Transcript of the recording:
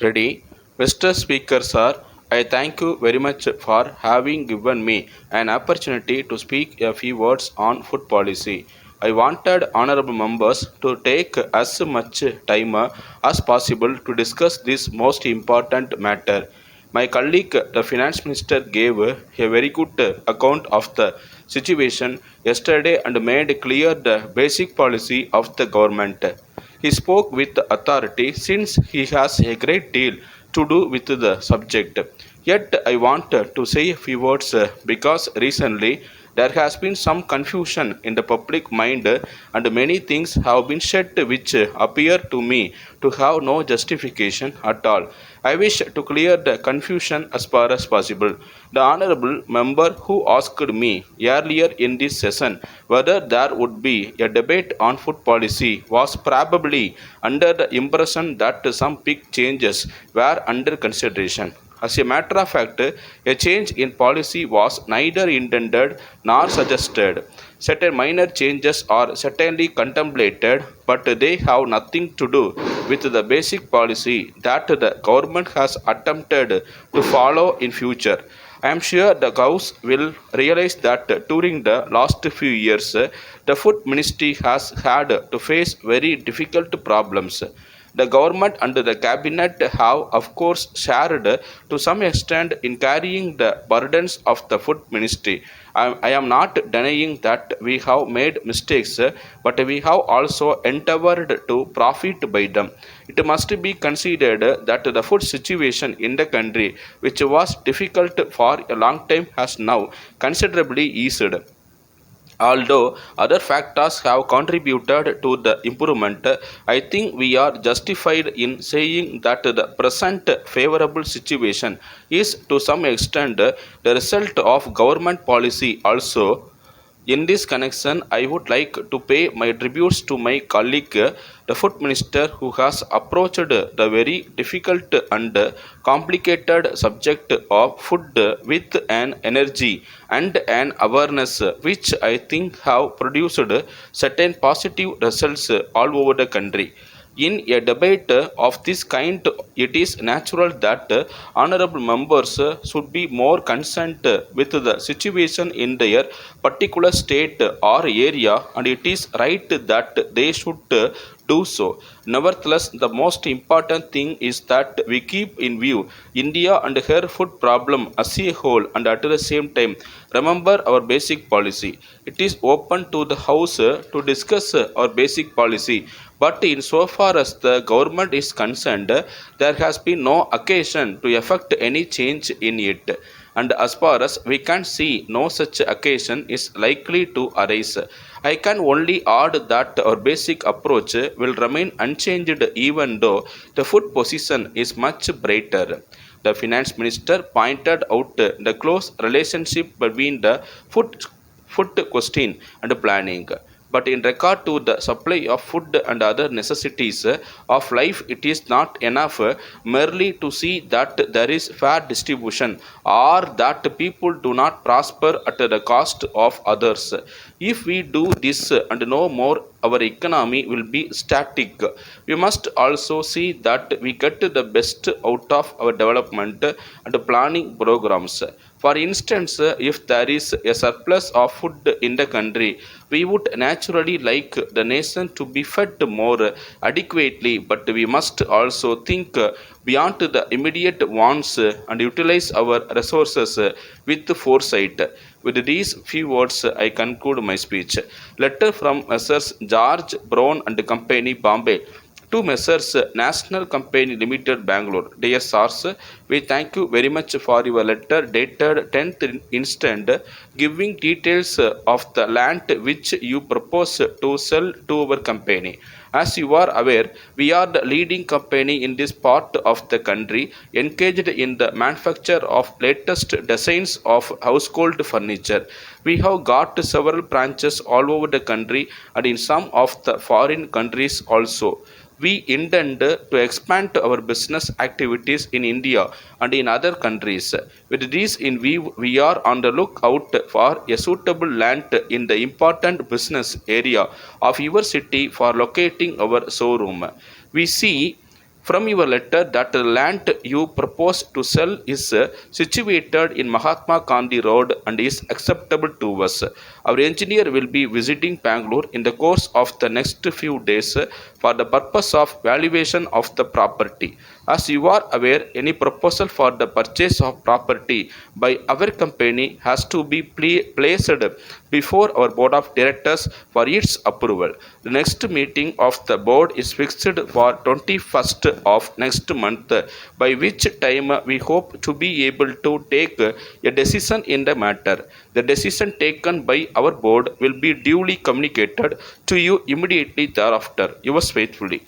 Ready? Mr. Speaker, sir, I thank you very much for having given me an opportunity to speak a few words on food policy. I wanted honorable members to take as much time as possible to discuss this most important matter. My colleague, the finance minister, gave a very good account of the situation yesterday and made clear the basic policy of the government. He spoke with authority since he has a great deal to do with the subject. Yet I want to say a few words because recently there has been some confusion in the public mind and many things have been said which appear to me to have no justification at all. I wish to clear the confusion as far as possible. The honorable member who asked me earlier in this session whether there would be a debate on food policy was probably under the impression that some big changes were under consideration. As a matter of fact, a change in policy was neither intended nor suggested. Certain minor changes are certainly contemplated, but they have nothing to do with the basic policy that the government has attempted to follow in future. I am sure the House will realize that during the last few years, the food ministry has had to face very difficult problems. The government and the cabinet have, of course, shared to some extent in carrying the burdens of the food ministry. I am not denying that we have made mistakes, but we have also endeavored to profit by them. It must be considered that the food situation in the country, which was difficult for a long time, has now considerably eased. Although other factors have contributed to the improvement, I think we are justified in saying that the present favorable situation is to some extent the result of government policy also. In this connection, I would like to pay my tributes to my colleague, the food minister, who has approached the very difficult and complicated subject of food with an energy and an awareness which I think have produced certain positive results all over the country. In a debate of this kind, it is natural that honorable members should be more concerned with the situation in their particular state or area, and it is right that they should do so. Nevertheless, the most important thing is that we keep in view India and her food problem as a whole, and at the same time remember our basic policy. It is open to the House to discuss our basic policy, but insofar as the government is concerned, there has been no occasion to effect any change in it. And as far as we can see, no such occasion is likely to arise. I can only add that our basic approach will remain unchanged even though the food position is much brighter. The finance minister pointed out the close relationship between the food question and planning. But in regard to the supply of food and other necessities of life, it is not enough merely to see that there is fair distribution or that people do not prosper at the cost of others. If we do this and no more, our economy will be static. We must also see that we get the best out of our development and planning programs. For instance, if there is a surplus of food in the country, we would naturally like the nation to be fed more adequately, but we must also think beyond the immediate wants and utilize our resources with foresight. With these few words, I conclude my speech. Letter from Messrs. George Brown and Company, Bombay, to Messrs. National Company Limited, Bangalore. Dear Sirs, we thank you very much for your letter dated 10th instant, giving details of the land which you propose to sell to our company. As you are aware, we are the leading company in this part of the country, engaged in the manufacture of latest designs of household furniture. We have got several branches all over the country and in some of the foreign countries also. We intend to expand our business activities in India and in other countries. With this in view, we are on the lookout for a suitable land in the important business area of your city for locating our showroom. We see from your letter that the land you propose to sell is situated in Mahatma Gandhi Road and is acceptable to us. Our engineer will be visiting Bangalore in the course of the next few days for the purpose of valuation of the property. As you are aware, any proposal for the purchase of property by our company has to be placed before our board of directors for its approval. The next meeting of the board is fixed for 21st of next month, by which time we hope to be able to take a decision in the matter. The decision taken by our board will be duly communicated to you immediately thereafter. Yours faithfully.